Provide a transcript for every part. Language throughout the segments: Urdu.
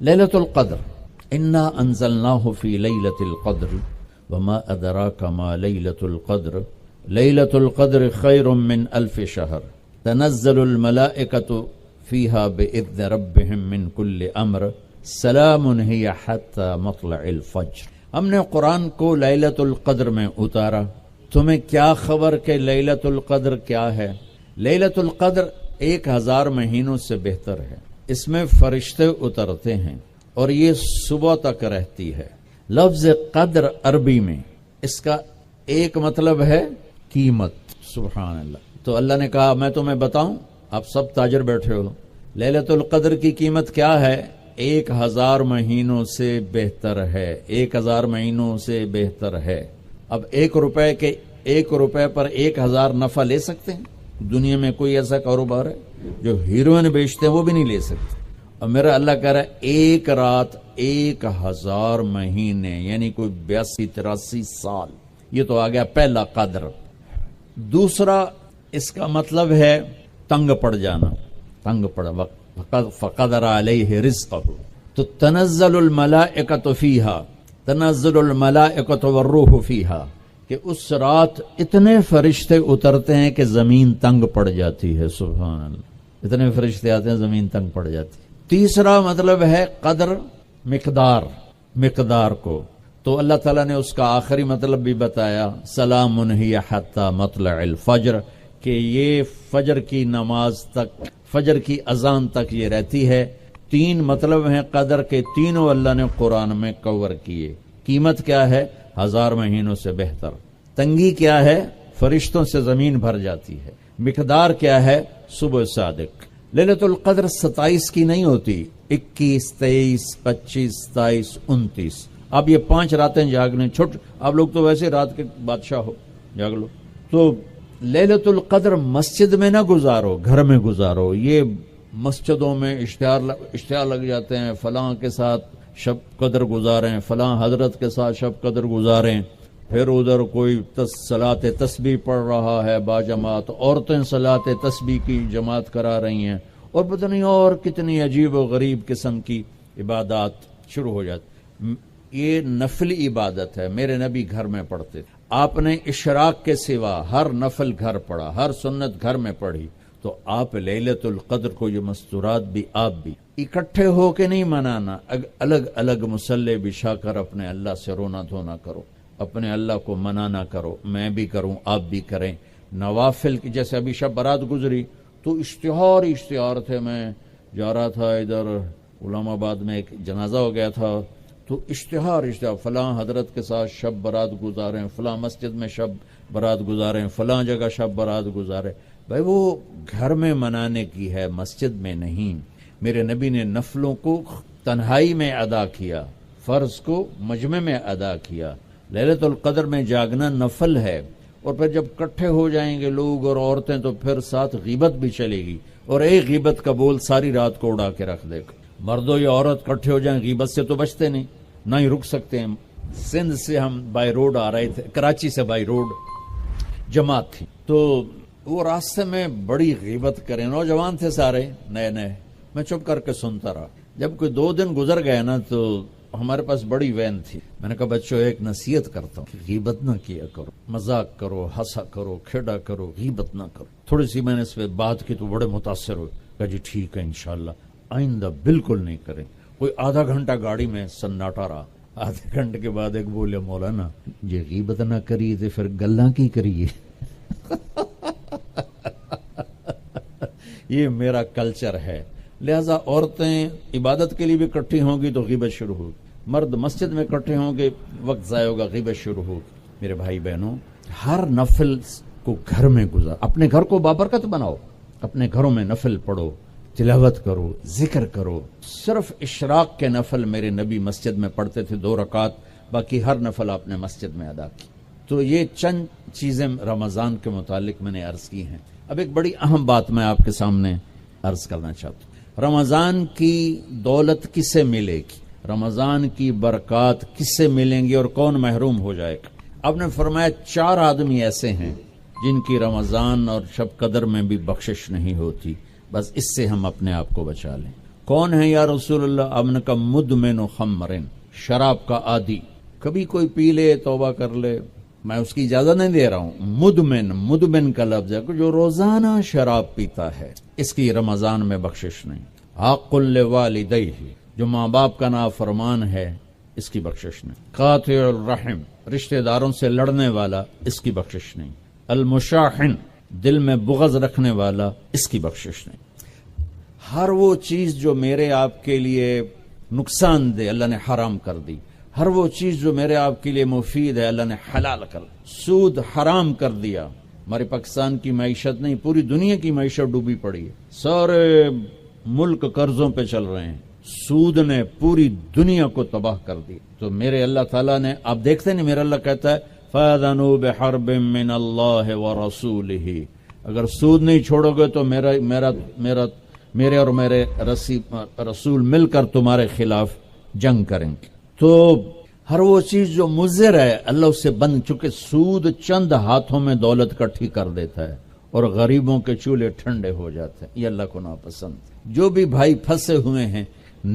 لیلۃ القدر، انا انزلناہ فی لیلۃ القدر وما ادراک ما لیلۃ القدر لیلۃ القدر خیر من الف شہر تنزل الملائکۃ فیہا باذن ربہم من کل امر سلام ہی حتی مطلع الفجر۔ ہم نے قرآن کو لیلۃ القدر میں اتارا، تمہیں کیا خبر کہ لیلۃ القدر کیا ہے؟ لیلۃ القدر 1000 مہینوں سے بہتر ہے، اس میں فرشتے اترتے ہیں اور یہ صبح تک رہتی ہے۔ لفظ قدر عربی میں اس کا ایک مطلب ہے قیمت، سبحان اللہ۔ تو اللہ نے کہا میں تمہیں بتاؤں، آپ سب تاجر بیٹھے ہو، لیلۃ القدر کی قیمت کیا ہے؟ 1000 مہینوں سے بہتر ہے، 1000 مہینوں سے بہتر ہے۔ اب 1 روپے پر 1000 نفع لے سکتے ہیں؟ دنیا میں کوئی ایسا کاروبار ہے؟ جو ہیروئن بیچتے ہیں وہ بھی نہیں لے سکتے۔ اور میرا اللہ کہہ رہا ہے ایک رات 1000 مہینے، یعنی کوئی 82-83 سال۔ یہ تو آ گیا پہلا قدر۔ دوسرا اس کا مطلب ہے تنگ پڑ جانا، تنگ پڑ فقدر علیہ رزقہ۔ تو تنزل الملائکۃ فیہا، تنزل الملائکۃ والروح فیہا، کہ اس رات اتنے فرشتے اترتے ہیں کہ زمین تنگ پڑ جاتی ہے، سبحان اللہ۔ اتنے فرشتے آتے ہیں زمین تنگ پڑ جاتی ہے۔ تیسرا مطلب ہے قدر، مقدار کو، تو اللہ تعالیٰ نے اس کا آخری مطلب بھی بتایا، سلام ہی حتی مطلع الفجر، کہ یہ فجر کی نماز تک، فجر کی اذان تک یہ رہتی ہے۔ 3 مطلب ہیں قدر کے، تینوں اللہ نے قرآن میں کور کیے۔ قیمت کیا ہے؟ 1000 مہینوں سے بہتر۔ تنگی کیا ہے؟ فرشتوں سے زمین بھر جاتی ہے۔ مقدار کیا ہے؟ صبح صادق۔ لیلۃ القدر 27 کی نہیں ہوتی، 21، 23، 25، 27، 29۔ اب یہ 5 راتیں جاگنے چھٹ، آپ لوگ تو ویسے رات کے بادشاہ ہو، جاگ لو۔ تو لیلۃ القدر مسجد میں نہ گزارو، گھر میں گزارو۔ یہ مسجدوں میں اشتہار لگ جاتے ہیں، فلاں کے ساتھ شب قدر گزاریں، فلاں حضرت کے ساتھ شب قدر گزاریں، پھر ادھر کوئی صلاۃ تسبیح پڑھ رہا ہے باجماعت، عورتیں صلاۃ تسبیح کی جماعت کرا رہی ہیں، اور پتہ نہیں اور کتنی عجیب و غریب قسم کی عبادات شروع ہو جاتی۔ یہ نفلی عبادت ہے، میرے نبی گھر میں پڑھتے تھے۔ آپ نے اشراق کے سوا ہر نفل گھر پڑھا، ہر سنت گھر میں پڑھی، تو آپ لیلۃ القدر کو یہ مستورات بھی آپ بھی اکٹھے ہو کے نہیں منانا، الگ الگ مصلی بچھا کر اپنے اللہ سے رونا دھونا کرو، اپنے اللہ کو منانا کرو، میں بھی کروں آپ بھی کریں۔ نوافل کی، جیسے ابھی شب برات گزری تو اشتہار تھے، میں جا رہا تھا ادھر علام آباد میں، ایک جنازہ ہو گیا تھا، تو اشتہار فلاں حضرت کے ساتھ شب برات گزاریں، فلاں مسجد میں شب برات گزاریں، فلاں جگہ شب برات گزاریں۔ بھائی وہ گھر میں منانے کی ہے، مسجد میں نہیں۔ میرے نبی نے نفلوں کو تنہائی میں ادا کیا، فرض کو مجمع میں ادا کیا۔ لیلۃ القدر میں جاگنا نفل ہے، اور پھر جب کٹھے ہو جائیں گے لوگ اور عورتیں تو پھر ساتھ غیبت بھی چلے گی، اور ایک غیبت کا بول ساری رات کو اڑا کے رکھ دے گا۔ مردوں یا عورت کٹھے ہو جائیں غیبت سے تو بچتے نہیں، نہ ہی رک سکتے ہیں۔ سندھ سے ہم بائی روڈ آ رہے تھے، کراچی سے بائی روڈ جماعت تھی، تو وہ راستے میں بڑی غیبت کریں، نوجوان تھے سارے نئے، میں چپ کر کے سنتا رہا۔ جب کوئی 2 دن گزر گئے نا تو ہمارے پاس بڑی وین تھی، میں نے کہا بچوں ایک نصیحت کرتا ہوں کہ غیبت نہ کیا کرو، مذاق کرو، ہنسا کرو، کھیڑا کرو، غیبت نہ کرو۔ تھوڑی سی میں نے اس پہ بات کی تو بڑے متاثر ہوئے، کہا جی ٹھیک ہے انشاءاللہ آئندہ بالکل نہیں کریں۔ کوئی آدھا گھنٹہ گاڑی میں سناٹا رہا، آدھے گھنٹے کے بعد ایک بولے مولانا یہ غیبت نہ کریے تو پھر گلاں کی کریے۔ یہ میرا کلچر ہے، لہذا عورتیں عبادت کے لیے بھی اکٹھی ہوں گی تو غیبت شروع ہوگی، مرد مسجد میں اکٹھے ہوں گے وقت ضائع ہوگا، غیبت شروع ہوگی۔ میرے بھائی بہنوں، ہر نفل کو گھر میں گزار، اپنے گھر کو بابرکت بناؤ، اپنے گھروں میں نفل پڑھو، تلاوت کرو، ذکر کرو۔ صرف اشراق کے نفل میرے نبی مسجد میں پڑھتے تھے 2 رکعت، باقی ہر نفل آپ نے مسجد میں ادا کی۔ تو یہ چند چیزیں رمضان کے متعلق میں نے عرض کی ہیں۔ اب ایک بڑی اہم بات میں آپ کے سامنے عرض کرنا چاہتا ہوں، رمضان کی دولت کس سے ملے گی، رمضان کی برکات کس سے ملیں گی اور کون محروم ہو جائے گا؟ آپ نے فرمایا 4 آدمی ایسے ہیں جن کی رمضان اور شب قدر میں بھی بخشش نہیں ہوتی، بس اس سے ہم اپنے آپ کو بچا لیں۔ کون ہے یا رسول اللہ؟ آپ نے کہا مدمن خمرن، شراب کا عادی، کبھی کوئی پی لے توبہ کر لے، میں اس کی اجازت نہیں دے رہا ہوں، مدمن کا لفظ ہے جو روزانہ شراب پیتا ہے، اس کی رمضان میں بخشش نہیں۔ عاق لوالدیہ، جو ماں باپ کا نافرمان ہے، اس کی بخشش نہیں۔ قاطع الرحم، رشتہ داروں سے لڑنے والا، اس کی بخشش نہیں۔ المشاحن، دل میں بغض رکھنے والا، اس کی بخشش نہیں۔ ہر وہ چیز جو میرے آپ کے لیے نقصان دہ اللہ نے حرام کر دی، ہر وہ چیز جو میرے آپ کے لیے مفید ہے اللہ نے حلال کر دی۔ سود حرام کر دیا۔ ہمارے پاکستان کی معیشت نہیں، پوری دنیا کی معیشت ڈوبی پڑی ہے، سارے ملک قرضوں پہ چل رہے ہیں، سود نے پوری دنیا کو تباہ کر دی۔ تو میرے اللہ تعالیٰ نے، آپ دیکھتے نہیں، میرا اللہ کہتا ہے فَأَذَنُوا بِحَرْبٍ مِّنَ اللَّهِ وَرَسُولِهِ، اگر سود نہیں چھوڑو گے تو میرے اور میرے رسول مل کر تمہارے خلاف جنگ کریں گے۔ تو ہر وہ چیز جو مضر ہے اللہ اس سے بند، چونکہ سود چند ہاتھوں میں دولت کٹھی کر دیتا ہے اور غریبوں کے چولہے ٹھنڈے ہو جاتے ہیں، یہ اللہ کو ناپسند۔ جو بھی بھائی پھنسے ہوئے ہیں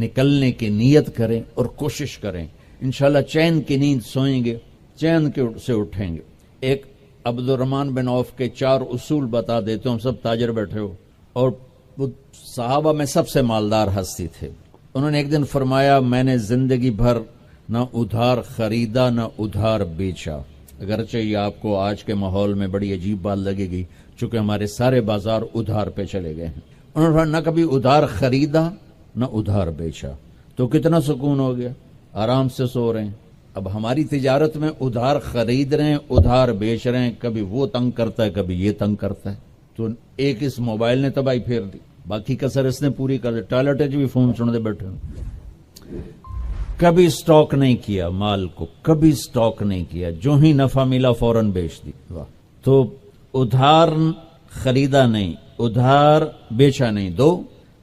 نکلنے کی نیت کریں اور کوشش کریں، انشاءاللہ چین کی نیند سوئیں گے، چین سے اٹھیں گے۔ ایک عبد الرحمن بن عوف کے 4 اصول بتا دیتے ہوں، سب تاجر بیٹھے ہو، اور وہ صحابہ میں سب سے مالدار ہستی تھے۔ انہوں نے ایک دن فرمایا میں نے زندگی بھر نہ ادھار خریدا نہ ادھار بیچا، اگرچہ یہ آپ کو آج کے ماحول میں بڑی عجیب بات لگے گی چونکہ ہمارے سارے بازار ادھار پہ چلے گئے ہیں۔ انہوں نے نہ کبھی ادھار خریدا نہ ادھار بیچا، تو کتنا سکون ہو گیا، آرام سے سو رہے ہیں۔ اب ہماری تجارت میں ادھار خرید رہے ہیں، ادھار بیچ رہے ہیں، کبھی وہ تنگ کرتا ہے کبھی یہ تنگ کرتا ہے۔ تو ایک اس موبائل نے تباہی پھیر دی، باقی کسر اس نے پوری کر دی، ٹوائلٹ بھی فون سن دے بیٹھے۔ کبھی سٹاک نہیں کیا مال کو، کبھی سٹاک نہیں کیا، جو ہی نفع ملا فوراً بیچ دی۔ تو ادھار خریدا نہیں، ادھار بیچا نہیں، 2،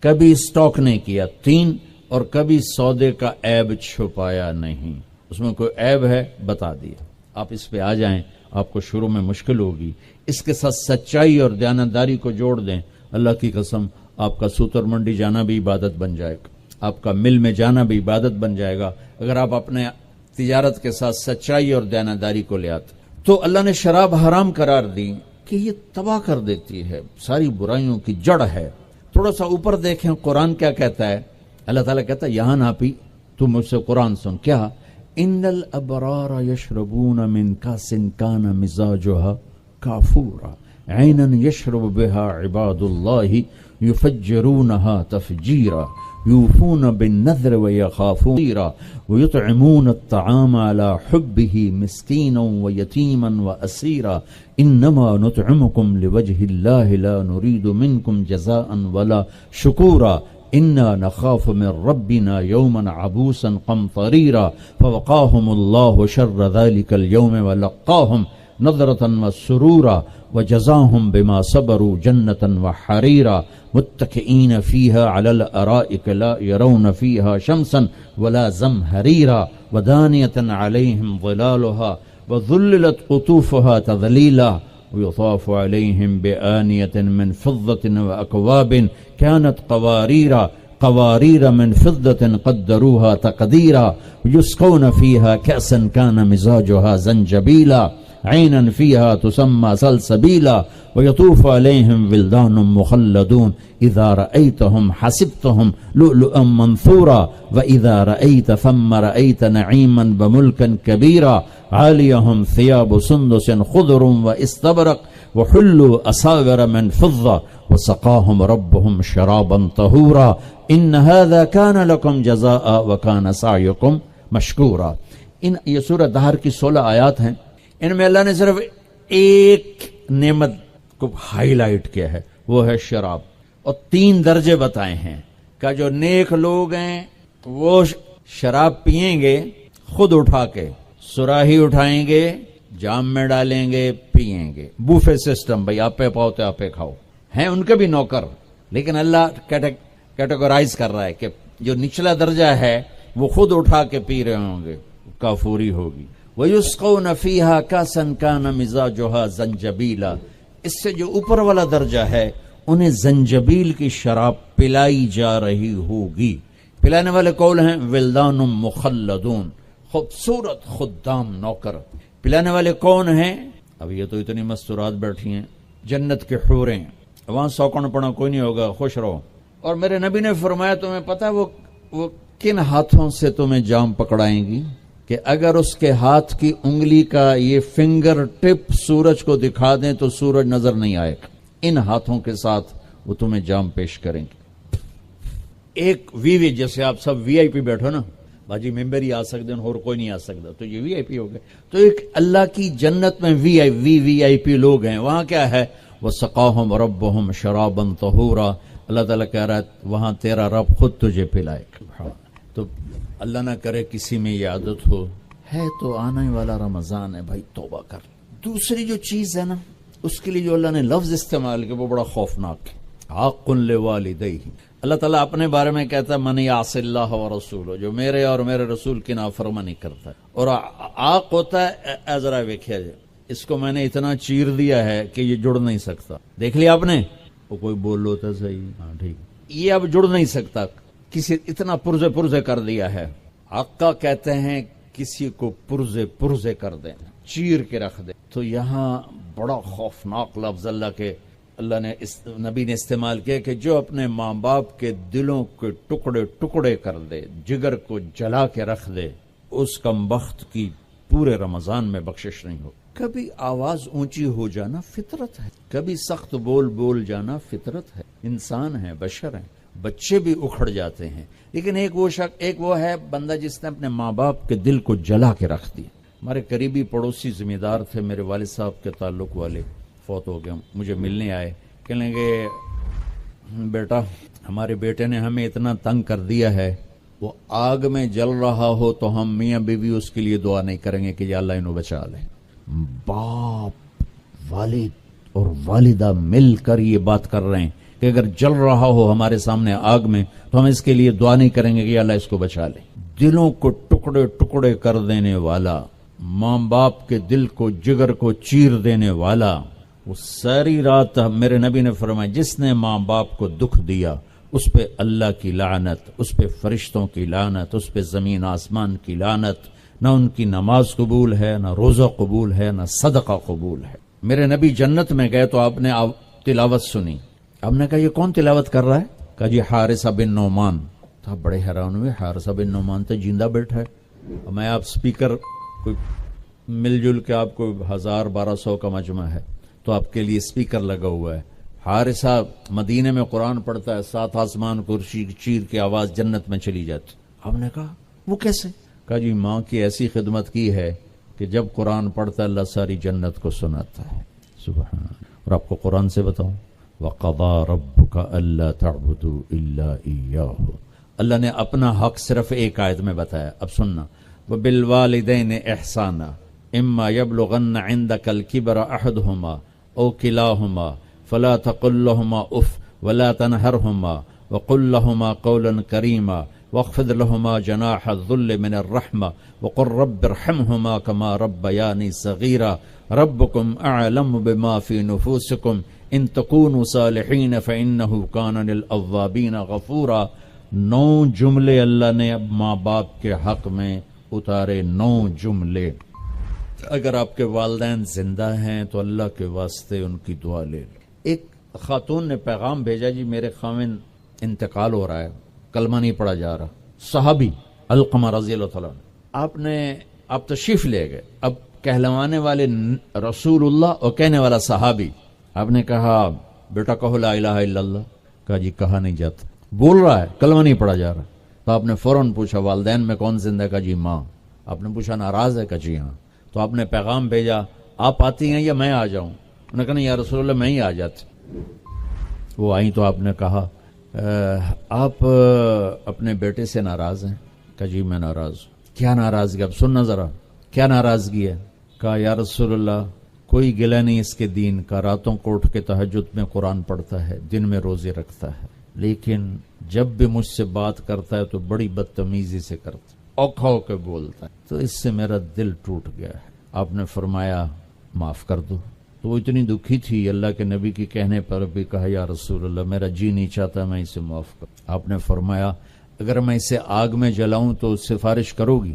کبھی سٹاک نہیں کیا، 3، اور کبھی سودے کا عیب چھپایا نہیں۔ اس میں کوئی عیب ہے بتا دیا، آپ اس پہ آ جائیں، آپ کو شروع میں مشکل ہوگی، اس کے ساتھ سچائی اور دیانتداری کو جوڑ دیں، اللہ کی قسم آپ کا سوتر منڈی جانا بھی عبادت بن جائے گا، آپ کا مل میں جانا بھی عبادت بن جائے گا اگر آپ اپنے تجارت کے ساتھ سچائی اور دیانتداری کو لے آتے۔ تو اللہ نے شراب حرام قرار دی کہ یہ تباہ کر دیتی ہے، ساری برائیوں کی جڑ ہے۔ تھوڑا سا اوپر دیکھیں قرآن کیا کہتا ہے، اللہ تعالیٰ کہتا ہے یہاں نہ پی، تو مجھ سے قرآن سن، کیا ان الابرار یشربون من کاس کان مزاجها کافورا عینا یشرب بها عباد اللہ یفجرونها تفجیرا یوفون بالنذر ویخافون ویطعمون الطعام على حبه مسکینا ویتیما واسیرا انما نطعمکم لوجه اللہ لا نرید منکم جزاء ولا شکورا انا نخاف من ربنا یوما عبوسا قمطریرا فوقاهم اللہ شر ذلك اليوم ولقاهم نظرة وسرورا وجزاهم بما صبروا جنة وحريرا متكئين فيها على الأرائك لا يرون فيها شمسا ولا زمهريرا ودانية عليهم ظلالها وذللت قطوفها تذليلا ويطاف عليهم بآنية من فضة وأكواب كانت قوارير من فضة قدروها تقديرا ويسقون فيها كأسا كان مزاجها زنجبيلا عينا فيها تسمى سلسبيلا ويطوف عليهم ولدان مخلدون إذا رأيتهم حسبتهم لؤلؤا منثورا وإذا رأيت ثم رأيت نعيما وملكا كبيرا عاليهم ثياب سندس خضر واستبرق وحلوا أساور من فضة وسقاهم ربهم شرابا طهورا إن هذا كان لكم جزاء وكان سعيكم مشكورا۔ یہ سورہ دہر کی 16 آیات ہیں، ان میں اللہ نے صرف ایک نعمت کو ہائی لائٹ کیا ہے، وہ ہے شراب، اور 3 درجے بتائے ہیں کہ جو نیک لوگ ہیں وہ شراب پئیں گے، خود اٹھا کے سراہی اٹھائیں گے، جام میں ڈالیں گے، پئیں گے، بوفے سسٹم، بھائی آپ پہ پاؤ تو آپ پہ کھاؤ، ہیں ان کے بھی نوکر، لیکن اللہ کیٹیگرائز کر رہا ہے کہ جو نچلا درجہ ہے وہ خود اٹھا کے پی رہے ہوں گے، کافوری ہوگی۔ وَيُسْقَوْنَ فِيهَا كَأْسًا كَانَ مِزَاجُهَا زَنْجَبِيلًا، اس سے جو اوپر والا درجہ ہے انہیں زنجبیل کی شراب پلائی جا رہی ہوگی. پلانے والے کون ہیں؟ ولدان مخلدون، خوبصورت خدام نوکر. پلانے والے کون ہیں؟ اب یہ تو اتنی مستورات بیٹھی ہیں، جنت کے حوریں، وہاں سوکن پڑا کوئی نہیں ہوگا، خوش رہو. اور میرے نبی نے فرمایا تمہیں پتا وہ کن ہاتھوں سے تمہیں جام پکڑائیں گی کہ اگر اس کے ہاتھ کی انگلی کا یہ فنگر ٹپ سورج کو دکھا دیں تو سورج نظر نہیں آئے گا. ان ہاتھوں کے ساتھ وہ تمہیں جام پیش کریں گے. ایک وی جیسے آپ سب وی آئی پی بیٹھو نا، باجی ممبر ہی آ سکتے ہیں اور کوئی نہیں آ سکتا، تو یہ وی آئی پی ہو گئے. تو ایک اللہ کی جنت میں وی آئی پی لوگ ہیں. وہاں کیا ہے؟ وَسَقَاهُمْ رَبُّهُمْ شَرَابًا طَهُورًا. اللہ تعالیٰ کہہ رہا ہے وہاں تیرا رب خود تجھے پلائے گا. تو اللہ نہ کرے کسی میں یہ عادت ہو. ہے تو آنے والا رمضان ہے بھائی، توبہ کر. دوسری جو چیز ہے نا، اس کے لیے جو اللہ نے لفظ استعمال کیا وہ بڑا خوفناک ہے. حق لوالدیہ. اللہ تعالیٰ اپنے بارے میں کہتا ہے من یعص اللہ ورسولہ، جو میرے اور میرے رسول کی نافرمانی کرتا ہے. اور آق ہوتا ہے ذرا ویکھیا جائے، اس کو میں نے اتنا چیر دیا ہے کہ یہ جڑ نہیں سکتا. دیکھ لیا آپ نے؟ وہ کوئی بول لو تو صحیح، ہاں ٹھیک، یہ اب جڑ نہیں سکتا، کسی اتنا پرزے کر دیا ہے. آقا کہتے ہیں کسی کو پرزے کر دیں، چیر کے رکھ دیں. تو یہاں بڑا خوفناک لفظ اللہ نے نبی نے استعمال کیا کہ جو اپنے ماں باپ کے دلوں کے ٹکڑے کر دے، جگر کو جلا کے رکھ دے، اس کم بخت کی پورے رمضان میں بخشش نہیں ہو. کبھی آواز اونچی ہو جانا فطرت ہے، کبھی سخت بول جانا فطرت ہے. انسان ہیں، بشر ہیں، بچے بھی اکھڑ جاتے ہیں. لیکن ایک وہ ہے بندہ جس نے اپنے ماں باپ کے دل کو جلا کے رکھ دیا. ہمارے قریبی پڑوسی ذمہ دار تھے، میرے والد صاحب کے تعلق والے، فوت ہو گئے. مجھے ملنے آئے، کہنے لگے بیٹا ہمارے بیٹے نے ہمیں اتنا تنگ کر دیا ہے، وہ آگ میں جل رہا ہو تو ہم میاں بیوی اس کے لیے دعا نہیں کریں گے کہ یا اللہ انہوں بچا لے. باپ، والد اور والدہ مل کر یہ بات کر رہے ہیں کہ اگر جل رہا ہو ہمارے سامنے آگ میں تو ہم اس کے لیے دعا نہیں کریں گے کہ یا اللہ اس کو بچا لے. دلوں کو ٹکڑے کر دینے والا، ماں باپ کے دل کو، جگر کو چیر دینے والا، وہ ساری رات میرے نبی نے فرمایا جس نے ماں باپ کو دکھ دیا اس پہ اللہ کی لعنت، اس پہ فرشتوں کی لعنت، اس پہ زمین آسمان کی لعنت. نہ ان کی نماز قبول ہے، نہ روزہ قبول ہے، نہ صدقہ قبول ہے. میرے نبی جنت میں گئے تو آپ نے تلاوت سنی. آپ نے کہا یہ کون تلاوت کر رہا ہے؟ کہا جی حارثہ بن نعمان. تو آپ بڑے حیران ہوئے، حارثہ بن نعمان تو زندہ بیٹھا ہے. میں آپ سپیکر کوئی مل جل کے آپ کو 1000-1200 کا مجمع ہے تو آپ کے لیے سپیکر لگا ہوا ہے. حارثہ مدینے میں قرآن پڑھتا ہے، 7 آسمان کو چیر کے آواز جنت میں چلی جاتی. آپ نے کہا وہ کیسے؟ کہا جی ماں کی ایسی خدمت کی ہے کہ جب قرآن پڑھتا ہے اللہ ساری جنت کو سناتا ہے. سبحان. اور آپ کو قرآن سے بتاؤں، وَقَضَى رَبُّكَ أَلَّا تَعْبُدُوا إِلَّا إِيَّاهُ. اللہ نے اپنا حق صرف ایک آیت میں بتایا. اب سننا، وَبِالْوَالِدَيْنِ إِحْسَانًا إِمَّا يَبْلُغَنَّ عِندَكَ الْكِبَرَ أَحَدُهُمَا أَوْ كِلَاهُمَا فَلَا تَقُل لَّهُمَا أُفٍّ وَلَا تَنْهَرْهُمَا وَقُل لَّهُمَا قَوْلًا كَرِيمًا واخفض لهما جناح الذل من الرحمة وقل رب ارحمهما كما ربياني صغيرا ربكم أعلم بما في نفوسكم إن تكونوا صالحين فإنه كان للأوابين غفورا. 9 جملے اللہ نے اب ماں باپ کے حق میں اتارے. 9 جملے. اگر آپ کے والدین زندہ ہیں تو اللہ کے واسطے ان کی دعا لے. ایک خاتون نے پیغام بھیجا، جی میرے خاوند انتقال ہو رہا ہے، کلمہ نہیں پڑھا جا رہا. صحابی علقمہ رضی اللہ تعالیٰ آپ تشریف لے گئے. اب کہلوانے والے رسول اللہ اور کہنے والا صحابی. آپ نے کہا بیٹا کہو لا الہ الا اللہ. کہا جی کہا نہیں جاتا، بول رہا ہے کلمہ نہیں پڑھا جا رہا. تو آپ نے فوراً پوچھا والدین میں کون زندہ؟ کہا جی ماں. آپ نے پوچھا ناراض ہے؟ کہا جی ہاں. تو آپ نے پیغام بھیجا آپ آتی ہیں یا میں آ جاؤں؟ انہوں نے کہا نہیں یا رسول اللہ میں ہی آ جاتی. وہ آئیں تو آپ نے کہا آپ اپنے بیٹے سے ناراض ہیں؟ کہا جی میں ناراض ہوں. کیا ناراضگی؟ اب سننا ذرا کیا ناراضگی ہے. کہا یا رسول اللہ کوئی گلہ نہیں اس کے دین کا، راتوں کو اٹھ کے تہجد میں قرآن پڑھتا ہے، دن میں روزے رکھتا ہے، لیکن جب بھی مجھ سے بات کرتا ہے تو بڑی بدتمیزی سے کرتا ہے، اوکھا ہو کے بولتا ہے، تو اس سے میرا دل ٹوٹ گیا ہے. آپ نے فرمایا معاف کر دو. تو وہ اتنی دکھی تھی، اللہ کے نبی کے کہنے پر بھی کہا یا رسول اللہ میرا جی نہیں چاہتا میں اسے معاف کروں۔ آپ نے فرمایا اگر میں اسے آگ میں جلاؤں تو سفارش کرو گی؟